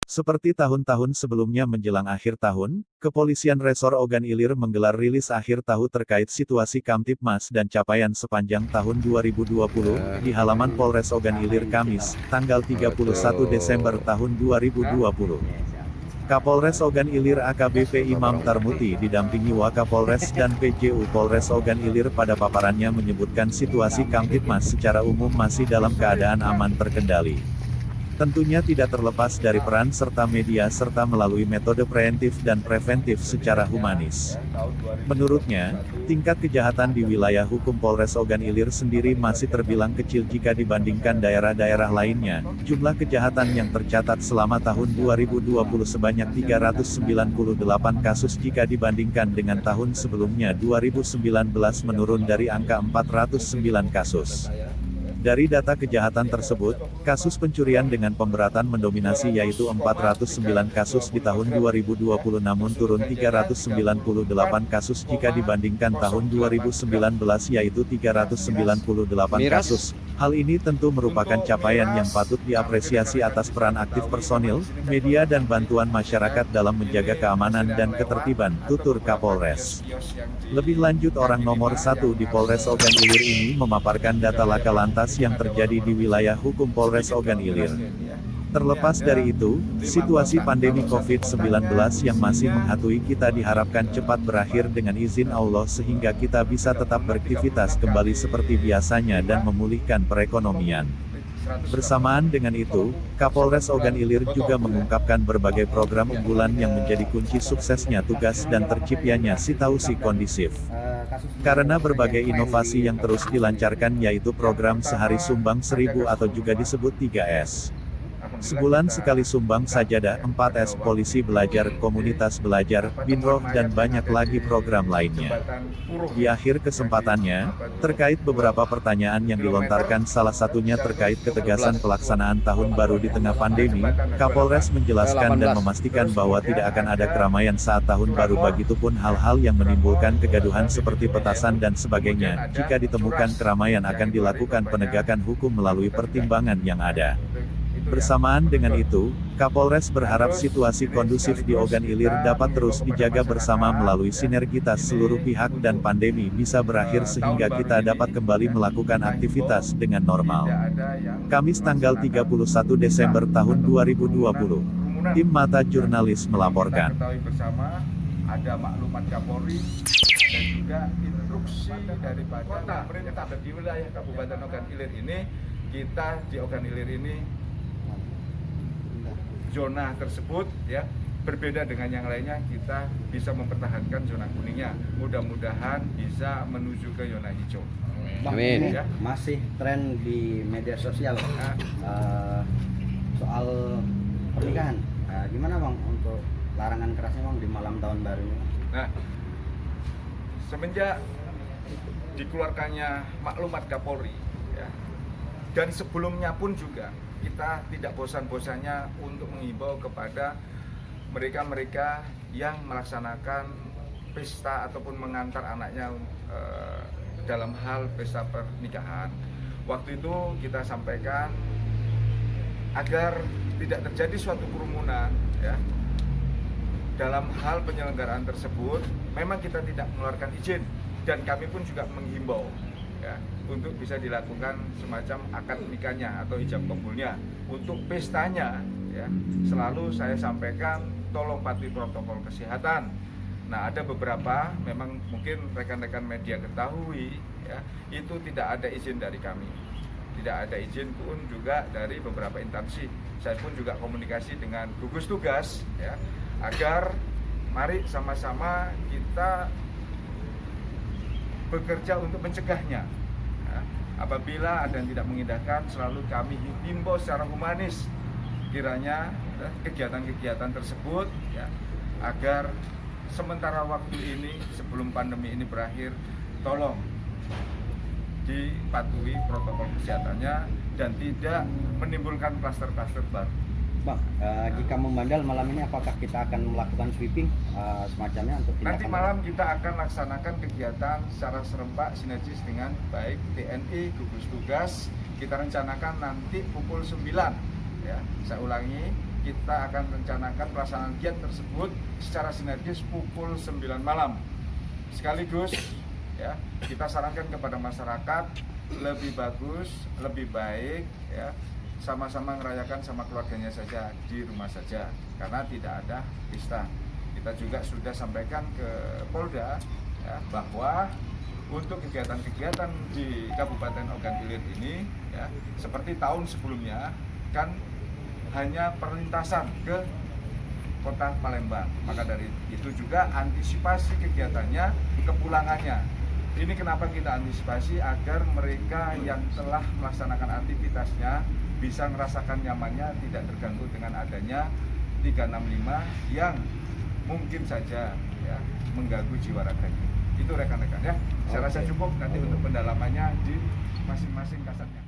Seperti tahun-tahun sebelumnya menjelang akhir tahun, Kepolisian Resor Ogan Ilir menggelar rilis akhir tahun terkait situasi Kamtibmas dan capaian sepanjang tahun 2020, di halaman Polres Ogan Ilir Kamis, tanggal 31 Desember tahun 2020. Kapolres Ogan Ilir AKBP Imam Tarmuti didampingi Wakapolres dan PJU Polres Ogan Ilir pada paparannya menyebutkan situasi Kamtibmas secara umum masih dalam keadaan aman terkendali. Tentunya tidak terlepas dari peran serta media serta melalui metode preventif dan preventif secara humanis. Menurutnya, tingkat kejahatan di wilayah hukum Polres Ogan Ilir sendiri masih terbilang kecil jika dibandingkan daerah-daerah lainnya. Jumlah kejahatan yang tercatat selama tahun 2020 sebanyak 398 kasus jika dibandingkan dengan tahun sebelumnya 2019 menurun dari angka 409 kasus. Dari data kejahatan tersebut, kasus pencurian dengan pemberatan mendominasi yaitu 409 kasus di tahun 2020 namun turun 398 kasus jika dibandingkan tahun 2019 yaitu 398 kasus. Hal ini tentu merupakan capaian yang patut diapresiasi atas peran aktif personil, media dan bantuan masyarakat dalam menjaga keamanan dan ketertiban, tutur Kapolres. Lebih lanjut orang nomor 1 di Polres Ogan Ilir ini memaparkan data laka lantas yang terjadi di wilayah hukum Polres Ogan Ilir. Terlepas dari itu, situasi pandemi COVID-19 yang masih menghantui kita diharapkan cepat berakhir dengan izin Allah sehingga kita bisa tetap beraktivitas kembali seperti biasanya dan memulihkan perekonomian. Bersamaan dengan itu, Kapolres Ogan Ilir juga mengungkapkan berbagai program unggulan yang menjadi kunci suksesnya tugas dan terciptanya situasi kondisif. Karena berbagai inovasi yang terus dilancarkan yaitu program sehari sumbang 1000 atau juga disebut 3S. Sebulan sekali sumbang sajadah, 4S polisi belajar, komunitas belajar, binroh dan banyak lagi program lainnya. Di akhir kesempatannya, terkait beberapa pertanyaan yang dilontarkan salah satunya terkait ketegasan pelaksanaan tahun baru di tengah pandemi, Kapolres menjelaskan dan memastikan bahwa tidak akan ada keramaian saat tahun baru begitupun hal-hal yang menimbulkan kegaduhan seperti petasan dan sebagainya. Jika ditemukan keramaian akan dilakukan penegakan hukum melalui pertimbangan yang ada. Bersamaan dengan itu, Kapolres berharap situasi kondusif di Ogan Ilir dapat terus dijaga bersama melalui sinergitas seluruh pihak dan pandemi bisa berakhir sehingga kita dapat kembali melakukan aktivitas dengan normal. Kamis tanggal 31 Desember tahun 2020. Tim Mata Jurnalis melaporkan. Ada maklumat Kapolri dan juga instruksi daripada pemerintah di wilayah Kabupaten Ogan Ilir ini. Kita di Ogan Ilir ini zona tersebut ya berbeda dengan yang lainnya, kita bisa mempertahankan zona kuningnya. Mudah-mudahan bisa menuju ke zona hijau. Amin. Ya. Masih tren di media sosial soal pernikahan. Gimana Bang untuk larangan kerasnya Bang di malam tahun baru ini? Nah, semenjak dikeluarkannya maklumat Kapolri ya, dan sebelumnya pun juga kita tidak bosan-bosannya untuk mengimbau kepada mereka-mereka yang melaksanakan pesta ataupun mengantar anaknya dalam hal pesta pernikahan. Waktu itu kita sampaikan agar tidak terjadi suatu kerumunan ya. Dalam hal penyelenggaraan tersebut memang kita tidak mengeluarkan izin dan kami pun juga menghimbau ya, untuk bisa dilakukan semacam akad nikahnya atau ijab kabulnya. Untuk pestanya ya, selalu saya sampaikan tolong patuhi protokol kesehatan. Nah, ada beberapa memang mungkin rekan-rekan media ketahui ya, itu tidak ada izin dari kami. Tidak ada izin pun juga dari beberapa instansi. Saya pun juga komunikasi dengan gugus tugas ya, agar mari sama-sama kita bekerja untuk mencegahnya. Apabila ada yang tidak mengindahkan, selalu kami himbau secara humanis kiranya kegiatan-kegiatan tersebut ya, agar sementara waktu ini sebelum pandemi ini berakhir tolong dipatuhi protokol kesehatannya dan tidak menimbulkan klaster-klaster baru. Bang, jika membandel malam ini apakah kita akan melakukan sweeping semacamnya untuk tindakan? Nanti malam kita akan laksanakan kegiatan secara serempak sinergis dengan baik TNI, gugus tugas. Kita rencanakan nanti pukul 9 ya. Saya ulangi, kita akan rencanakan pelaksanaan kegiatan tersebut secara sinergis pukul 9 malam. Sekaligus ya, kita sarankan kepada masyarakat lebih bagus, lebih baik ya, sama-sama merayakan sama keluarganya saja di rumah saja karena tidak ada pesta. Kita juga sudah sampaikan ke Polda ya, bahwa untuk kegiatan-kegiatan di Kabupaten Ogan Ilir ini ya, seperti tahun sebelumnya kan hanya perlintasan ke Kota Palembang. Maka dari itu juga antisipasi kegiatannya, kepulangannya. Ini kenapa kita antisipasi agar mereka yang telah melaksanakan aktivitasnya bisa merasakan nyamannya, tidak terganggu dengan adanya 365 yang mungkin saja ya, mengganggu jiwa raganya. Itu rekan-rekan ya. Saya rasa cukup nanti untuk pendalamannya di masing-masing kasatnya.